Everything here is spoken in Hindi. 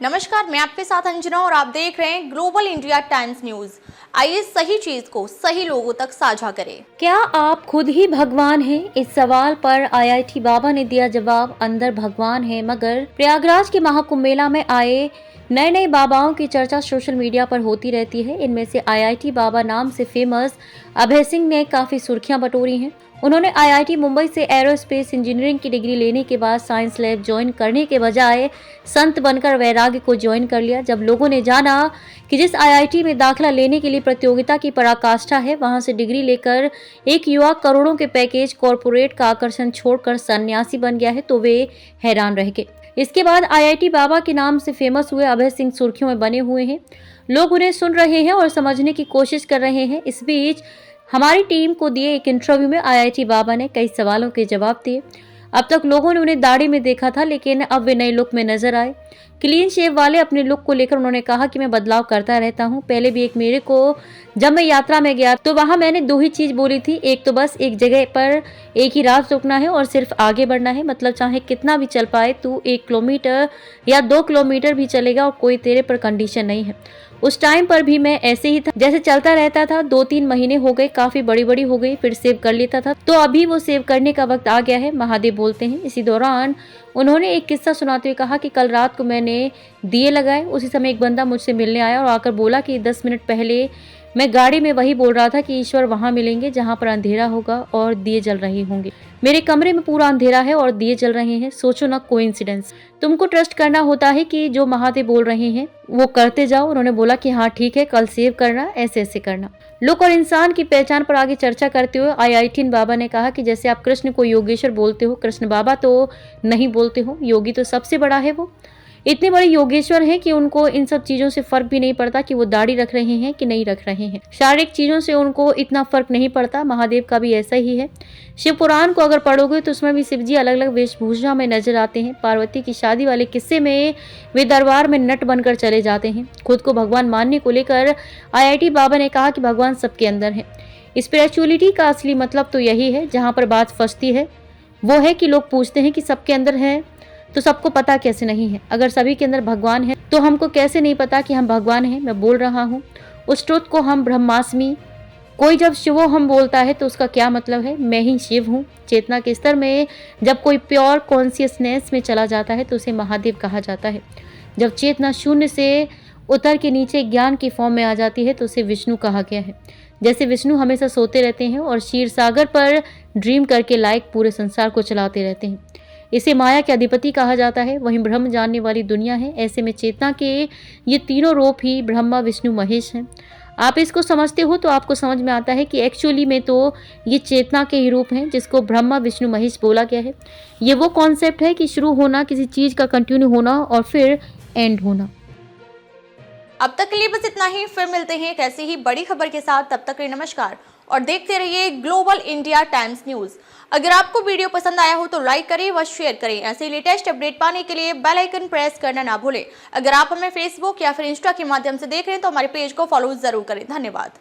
नमस्कार, मैं आपके साथ अंजना और आप देख रहे हैं ग्लोबल इंडिया टाइम्स न्यूज। आइए सही चीज को सही लोगों तक साझा करें। क्या आप खुद ही भगवान हैं? इस सवाल पर आईआईटी बाबा ने दिया जवाब, अंदर भगवान है। मगर प्रयागराज के महाकुंभ मेला में आए नए नए बाबाओं की चर्चा सोशल मीडिया पर होती रहती है। इनमें से आईआईटी बाबा नाम से फेमस अभय सिंह ने काफी सुर्खियां बटोरी हैं। उन्होंने आईआईटी मुंबई से एरोस्पेस इंजीनियरिंग की डिग्री लेने के बाद साइंस लैब ज्वाइन करने के बजाय संत बनकर वैराग्य को ज्वाइन कर लिया। जब लोगों ने जाना कि जिस आईआईटी में दाखिला लेने के लिए प्रतियोगिता की पराकाष्ठा है, वहां से डिग्री लेकर एक युवा करोड़ों के पैकेज कॉरपोरेट का आकर्षण छोड़कर सन्यासी बन गया है, तो वे हैरान रह गए। इसके बाद आईआईटी बाबा के नाम से फेमस हुए अभय सिंह सुर्खियों में बने हुए हैं। लोग उन्हें सुन रहे हैं और समझने की कोशिश कर रहे हैं। इस बीच हमारी टीम को दिए एक इंटरव्यू में आईआईटी बाबा ने कई सवालों के जवाब दिए। अब तक लोगों ने उन्हें दाढ़ी में देखा था, लेकिन अब वे नए लुक में नजर आए। क्लीन शेव वाले अपने लुक को लेकर उन्होंने कहा कि मैं बदलाव करता रहता हूं। पहले भी एक मेरे को जब मैं यात्रा में गया तो वहां मैंने दो ही चीज बोली थी, एक तो बस एक जगह पर एक ही रात रुकना है और सिर्फ आगे बढ़ना है। मतलब चाहे कितना भी चल पाए, तू 1 किलोमीटर या 2 किलोमीटर भी चलेगा और कोई तेरे पर कंडीशन नहीं है। उस टाइम पर भी मैं ऐसे ही था, जैसे चलता रहता था। 2-3 महीने हो गए, काफी बड़ी बड़ी हो गई, फिर सेव कर लेता था, तो अभी वो सेव करने का वक्त आ गया है, महादेव बोलते हैं। इसी दौरान उन्होंने एक किस्सा सुनाते हुए कहा कि कल रात को मैंने दिए लगाए, उसी समय एक बंदा मुझसे मिलने आया और आकर बोला कि 10 मिनट पहले मैं गाड़ी में वही बोल रहा था कि ईश्वर वहां मिलेंगे जहां पर अंधेरा होगा और दिए जल रहे होंगे। मेरे कमरे में पूरा अंधेरा है और दिए जल रहे हैं। सोचो ना, कोइंसिडेंस। तुमको ट्रस्ट करना होता है कि जो महादेव बोल रहे हैं वो करते जाओ। उन्होंने बोला कि हाँ ठीक है, कल सेव करना, ऐसे ऐसे करना। लुक और इंसान की पहचान पर आगे चर्चा करते हुए आईआईटी बाबा ने कहा कि जैसे आप कृष्ण को योगेश्वर बोलते हो, कृष्ण बाबा तो नहीं बोलते हो। योगी तो सबसे बड़ा है, वो इतने बड़े योगेश्वर हैं कि उनको इन सब चीजों से फर्क भी नहीं पड़ता कि वो दाढ़ी रख रहे हैं कि नहीं रख रहे हैं। शारीरिक चीजों से उनको इतना फर्क नहीं पड़ता। महादेव का भी ऐसा ही है। शिव पुराण को अगर पढ़ोगे तो उसमें भी शिव जी अलग अलग वेशभूषा में नजर आते हैं। पार्वती की शादी वाले किस्से में वे दरबार में नट बनकर चले जाते हैं। खुद को भगवान मानने को लेकर आईआईटी बाबा ने कहा कि भगवान सबके अंदर है। स्पिरिचुअलिटी का असली मतलब तो यही है। जहाँ पर बात फंसती है वो है कि लोग पूछते हैं कि सबके अंदर है तो सबको पता कैसे नहीं है। अगर सभी के अंदर भगवान है तो हमको कैसे नहीं पता कि हम भगवान हैं। मैं बोल रहा हूँ उस ट्रुथ को, हम ब्रह्मास्मि। कोई जब शिवो हम बोलता है तो उसका क्या मतलब है? मैं ही शिव हूँ। चेतना के स्तर में जब कोई प्योर कॉन्शियसनेस में चला जाता है तो उसे महादेव कहा जाता है। जब चेतना शून्य से उतर के नीचे ज्ञान की फॉर्म में आ जाती है तो उसे विष्णु कहा गया है। जैसे विष्णु हमेशा सोते रहते हैं और क्षीर सागर पर ड्रीम करके लायक पूरे संसार को चलाते रहते हैं। इसे माया के अधिपति कहा जाता है। वहीं ब्रह्म जानने वाली दुनिया है। ऐसे में चेतना के ये तीनों रूप ही ब्रह्मा विष्णु महेश हैं। आप इसको समझते हो तो आपको समझ में आता है कि एक्चुअली में तो ये चेतना के ही रूप हैं जिसको ब्रह्मा विष्णु महेश बोला गया है। ये वो कॉन्सेप्ट है कि शुरू होना, किसी चीज का कंटिन्यू होना और फिर एंड होना। अब तक के लिए बस इतना ही, फिर मिलते हैं एक ऐसी ही बड़ी खबर के साथ। तब तक के लिए नमस्कार और देखते रहिए ग्लोबल इंडिया टाइम्स न्यूज। अगर आपको वीडियो पसंद आया हो तो लाइक करें व शेयर करें। ऐसे लेटेस्ट अपडेट पाने के लिए बेल आइकन प्रेस करना ना भूलें। अगर आप हमें फेसबुक या फिर इंस्टा के माध्यम से देख रहे हैं तो हमारे पेज को फॉलो जरूर करें। धन्यवाद।